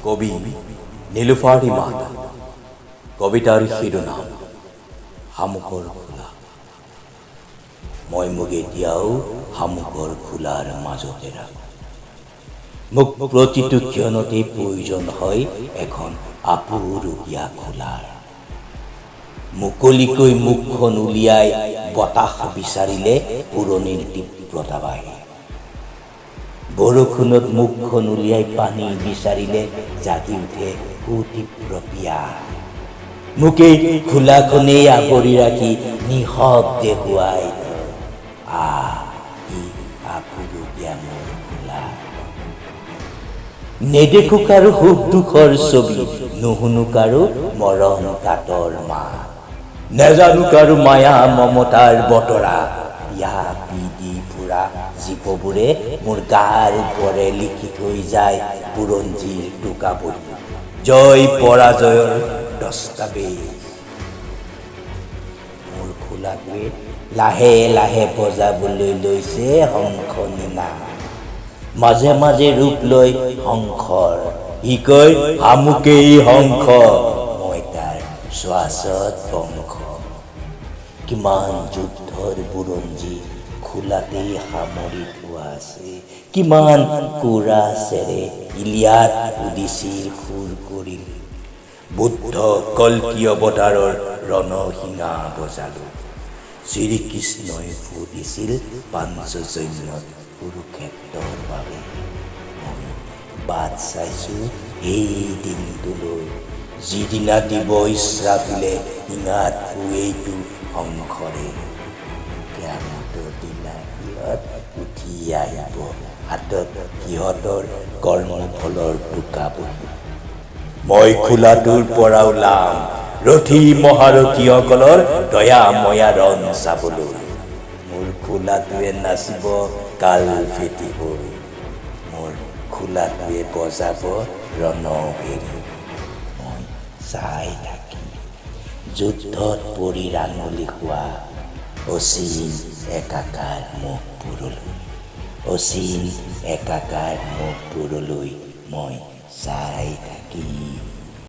কবি নীলুফাৰী মাতা কবিতাৰ শিৰোনাম শামুকৰ খোলা। মই মোক এতিয়াও শামুকৰ খোলাৰ মাজতে ৰাখোঁ। মোক প্ৰতিটো ক্ষণতেই প্ৰয়োজন হয় এখন আপুৰুগীয়া খোলাৰ। মুকলিকৈ মুখখন উলিয়াই বতাহ বিচাৰিলে পুৰণিৰ তীব্ৰতা বাঢ়ে। বৰষুণত মুখখন উলিয়াই পানী বিচাৰিলে জাগি উঠে সুতীব্ৰ পিয়াহ। মোকেই খোলাখনেই আৱৰি ৰাখি নিঃশব্দে শুৱাই থয়। ই আপুৰুগীয়া মোৰ খোলা। নেদেখো কাৰো সুখ দুখৰ ছবি, নুশুনো কাৰো মৰম কাতৰ মাত, নেজানো কাৰো মায়া মমতাৰ বতৰা। বিয়া দি ফুৰা জীৱবোৰে মোৰ গাৰ ওপৰে লিখি থৈ যায় বুৰঞ্জীৰ টোকা বহি, জয় পৰাজয়ৰ দস্তাবেজ। মোৰ খোলাটোৱে লাহে লাহে বজাবলৈ লৈছে শংখ নিনা। মাজে মাজে ৰূপ লৈ শংখৰ, ই কয় শামুকেই শংখ, মই তাৰ শ্বাসত বংশ। কিমান যুদ্ধৰ বুৰঞ্জী খোলাতেই সামৰি থোৱা আছে। কিমান কোৰাছেৰে ইলিয়াত উদিছিৰ সুৰ কৰিল। বুদ্ধ কল্কি অৱতাৰৰ ৰণশিঙা বজালো। শ্ৰীকৃষ্ণই ফুটিছিল পাঞ্চজন্যত কুৰুক্ষেত্ৰৰ বাবে। মই বাট চাইছোঁ এই দিনটোলৈ, যিদিনা দিব ইছৰাফিলে শিঙাত ফুৱেইটো শংখৰে। কিয়ামতৰ দিনা সিহঁত উঠি আহিব, হাতত সিহঁতৰ কৰ্মফলৰ টোকা বহি। মই খোলাটোৰ পৰা ওলাম ৰথী মহাৰথীসকলৰ দয়া ময়া ৰণ চাবলৈ। মোৰ খোলাটোৱে নাচিব কাল ফেটি হৈ, মোৰ খোলাটোৱে বজাব ৰণভেৰী। মই চাই থাকিম যুদ্ধত পৰি ৰাঙলী হোৱা অসীম একাকাৰ মুখবোৰলৈ, অসীম একাকাৰ মুখবোৰলৈ মই চাই থাকিম।